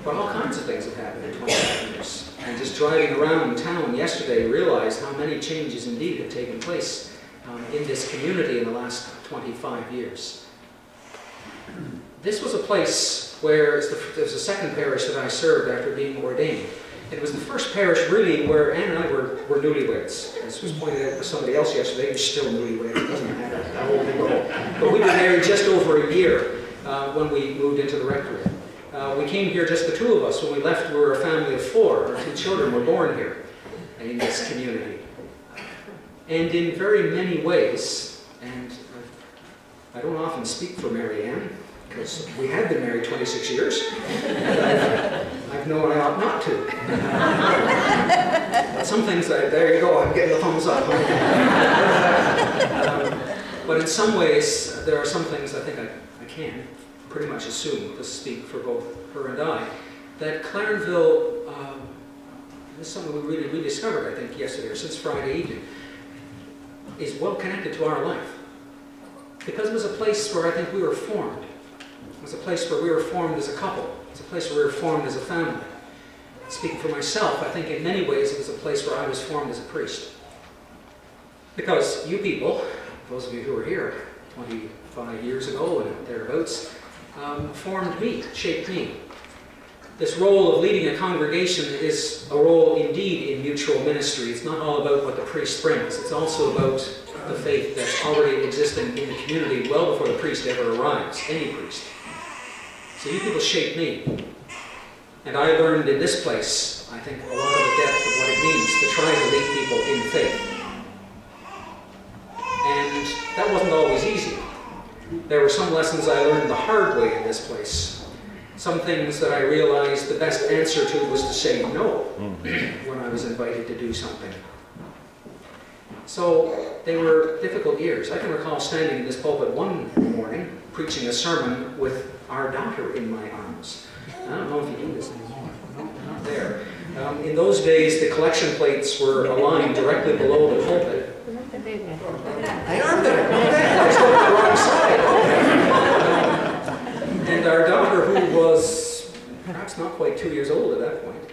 But all kinds of things have happened in 25 years. And just driving around town yesterday, realized how many changes indeed have taken place in this community in the last 25 years. This was a place where it was the second parish that I served after being ordained. It was the first parish really where Anne and I were newlyweds. As was pointed out by somebody else yesterday, we're still newlyweds. It doesn't matter how old we go. But we've been married just over a year when we moved into the rectory. We came here just the two of us. When we left, we were a family of 4. Our 2 children were born here in this community. And in very many ways, and I don't often speak for Mary Ann, because we had been married 26 years, and I've known I ought not to. But some things, there you go, I'm getting the thumbs up. But in some ways, there are some things I think I can pretty much assume, to speak for both her and I, that Clarenville, this is something we really rediscovered, I think, yesterday, or since Friday evening, is well connected to our life. Because it was a place where I think we were formed. It was a place where we were formed as a couple. It's a place where we were formed as a family. Speaking for myself, I think in many ways it was a place where I was formed as a priest. Because you people, those of you who were here 25 years ago and thereabouts, formed me, shaped me. This role of leading a congregation is a role indeed in mutual ministry. It's not all about what the priest brings. It's also about the faith that's already existing in the community well before the priest ever arrives, any priest. So you people shaped me. And I learned in this place, I think, a lot of the depth of what it means to try to lead people in faith. And that wasn't always easy. There were some lessons I learned the hard way in this place. Some things that I realized the best answer to was to say no when I was invited to do something. So they were difficult years. I can recall standing in this pulpit one morning, preaching a sermon with our daughter in my arms. I don't know if you do this anymore. No, not there. In those days, the collection plates were aligned directly below the pulpit. They are there. I stood on the wrong side. And our daughter, who was perhaps not quite 2 years old at that point,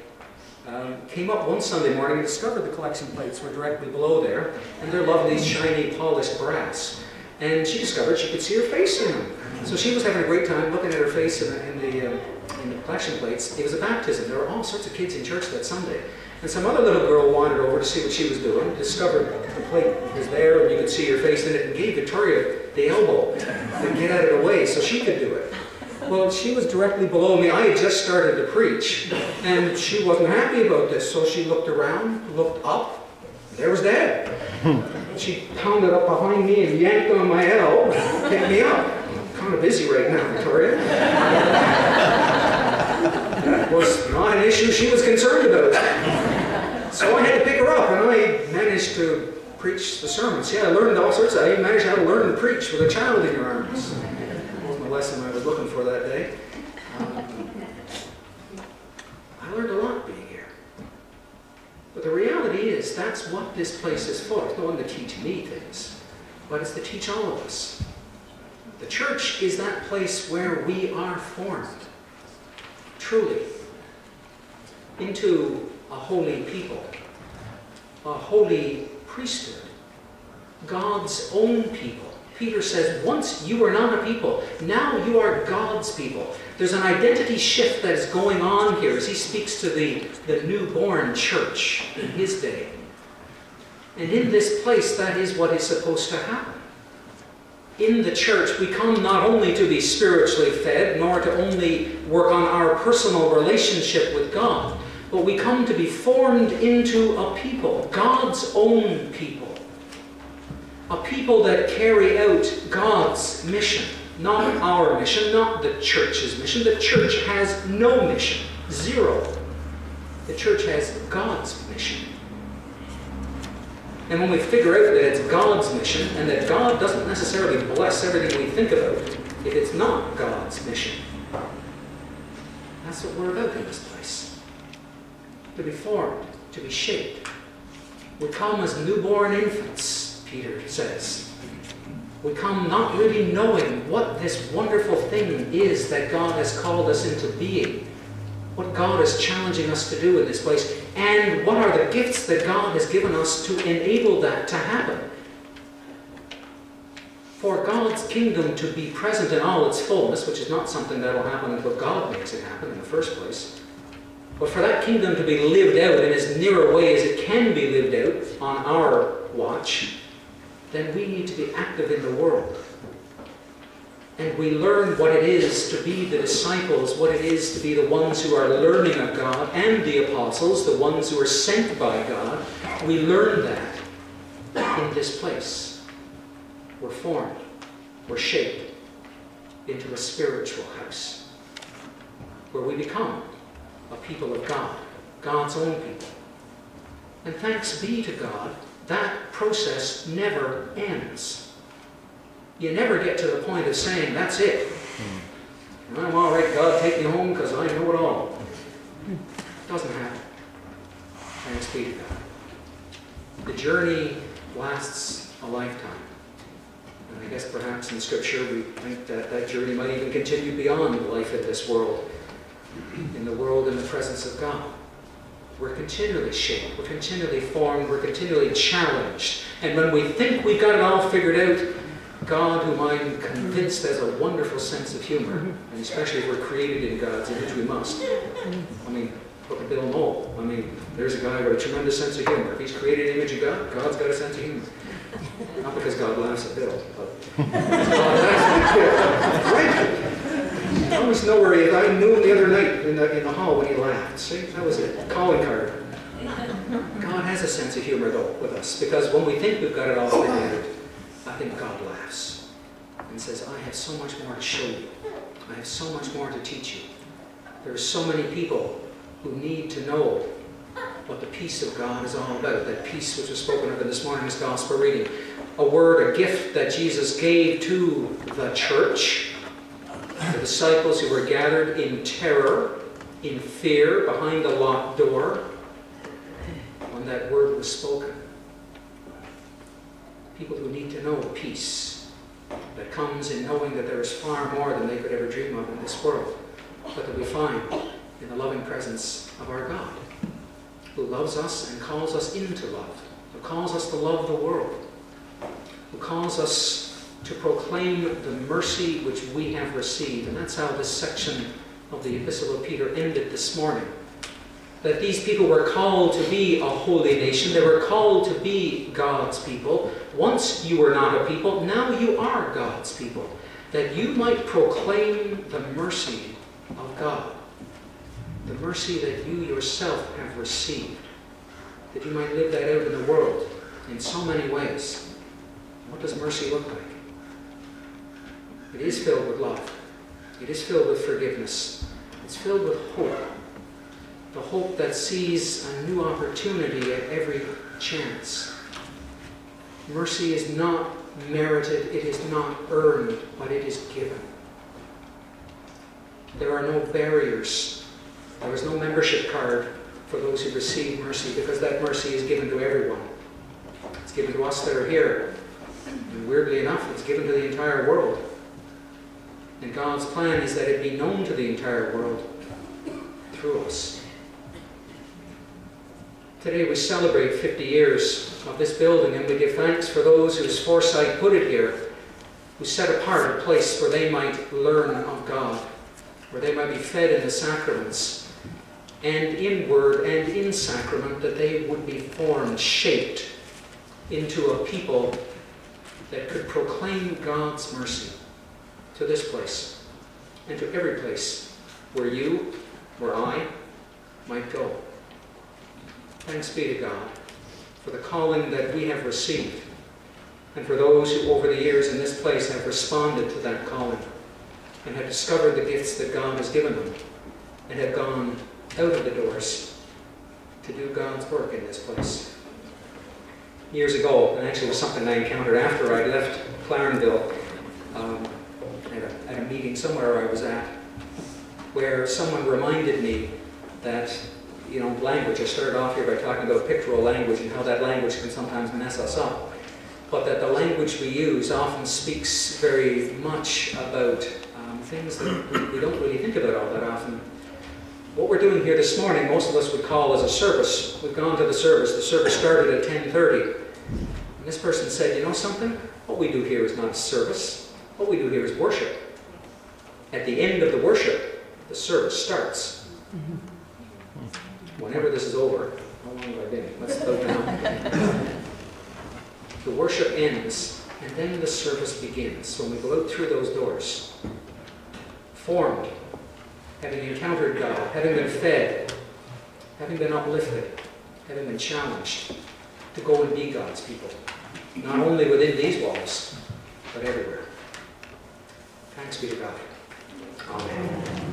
came up one Sunday morning and discovered the collection plates were directly below there, and they're lovely, shiny, polished brass. And she discovered she could see her face in them. So she was having a great time looking at her face in the collection plates. It was a baptism. There were all sorts of kids in church that Sunday. And some other little girl wandered over to see what she was doing, discovered the plate was there and you could see her face in it, and gave Victoria the elbow to get out of the way so she could do it. Well, she was directly below me. I had just started to preach, and she wasn't happy about this, so she looked around, looked up, and there was Dad. She pounded up behind me and yanked on my elbow and picked me up. I'm kind of busy right now, Victoria. That was not an issue she was concerned about. So I had to pick her up, and I managed to preach the sermon. See, I learned all sorts of, I managed how to learn to preach with a child in your arms. It wasn't the lesson I was looking for that day. I learned a lot being here. But the reality is, that's what this place is for. It's not only to teach me things, but it's to teach all of us. The church is that place where we are formed, truly, into a holy people, a holy priesthood, God's own people. Peter says, once you were not a people, now you are God's people. There's an identity shift that is going on here as he speaks to the newborn church in his day. And in this place, that is what is supposed to happen. In the church, we come not only to be spiritually fed, nor to only work on our personal relationship with God, but we come to be formed into a people, God's own people. A people that carry out God's mission, not our mission, not the church's mission. The church has no mission, zero. The church has God's mission. And when we figure out that it's God's mission, and that God doesn't necessarily bless everything we think about if it's not God's mission, that's what we're about in this place. To be formed, to be shaped. We come as newborn infants, Peter says. We come not really knowing what this wonderful thing is that God has called us into being. what God is challenging us to do in this place, and what are the gifts that God has given us to enable that to happen. For God's kingdom to be present in all its fullness, which is not something that will happen until God makes it happen in the first place, but for that kingdom to be lived out in as near a way as it can be lived out on our watch, then we need to be active in the world. And we learn what it is to be the disciples, what it is to be the ones who are learning of God, and the apostles, the ones who are sent by God. We learn that in this place. We're formed, we're shaped into a spiritual house, where we become a people of God, God's own people. And thanks be to God, that process never ends. You never get to the point of saying, that's it. I'm all right, God, take me home because I know it all. It doesn't happen. Thanks be to God. The journey lasts a lifetime. And I guess perhaps in Scripture we think that that journey might even continue beyond life in this world. In the world in the presence of God. We're continually shaped, we're continually formed, we're continually challenged. And when we think we've got it all figured out, God, whom I'm convinced has a wonderful sense of humor, and especially if we're created in God's image, we must. I mean, look at Bill Moll. I mean, there's a guy with a tremendous sense of humor. If he's created in the image of God, God's got a sense of humor. Not because God laughs at Bill, but God laughs at Bill. I always know where he is. I knew him the other night in the hall when he laughed. See, that was it. Calling card. God has a sense of humor, though, with us, because when we think we've got it all figured out, I think God laughs and says, I have so much more to show you. I have so much more to teach you. There are so many people who need to know what the peace of God is all about. That peace which was spoken of in this morning's gospel reading. A word, a gift that Jesus gave to the church, the disciples who were gathered in terror, in fear, behind a locked door, when that word was spoken. People who need to know peace that comes in knowing that there is far more than they could ever dream of in this world, but that we find in the loving presence of our God, who loves us and calls us into love, who calls us to love the world, who calls us to proclaim the mercy which we have received. And that's how this section of the Epistle of Peter ended this morning. That these people were called to be a holy nation. They were called to be God's people. Once you were not a people, now you are God's people. That you might proclaim the mercy of God. The mercy that you yourself have received. That you might live that out in the world in so many ways. What does mercy look like? It is filled with love. It is filled with forgiveness. It's filled with hope. The hope that sees a new opportunity at every chance. Mercy is not merited, it is not earned, but it is given. There are no barriers. There is no membership card for those who receive mercy, because that mercy is given to everyone. It's given to us that are here. And weirdly enough, it's given to the entire world. And God's plan is that it be known to the entire world through us. Today we celebrate 50 years of this building, and we give thanks for those whose foresight put it here, who set apart a place where they might learn of God, where they might be fed in the sacraments, and in word and in sacrament, that they would be formed, shaped into a people that could proclaim God's mercy to this place and to every place where you, where I, might go. Thanks be to God for the calling that we have received, and for those who over the years in this place have responded to that calling and have discovered the gifts that God has given them and have gone out of the doors to do God's work in this place. Years ago, and actually it was something I encountered after I left Clarenville, at a meeting somewhere I was at, where someone reminded me that, you know, language, I started off here by talking about pictorial language and how that language can sometimes mess us up, but that the language we use often speaks very much about things that we don't really think about all that often. What we're doing here this morning, most of us would call as a service. We've gone to the service. The service started at 10:30. And this person said, you know something? What we do here is not service. What we do here is worship. At the end of the worship, the service starts. Whenever this is over, how long have I been? Let's go down. The worship ends, and then the service begins. When we go out through those doors, formed, having encountered God, having been fed, having been uplifted, having been challenged to go and be God's people, not only within these walls, but everywhere. Thanks be to God. Amen.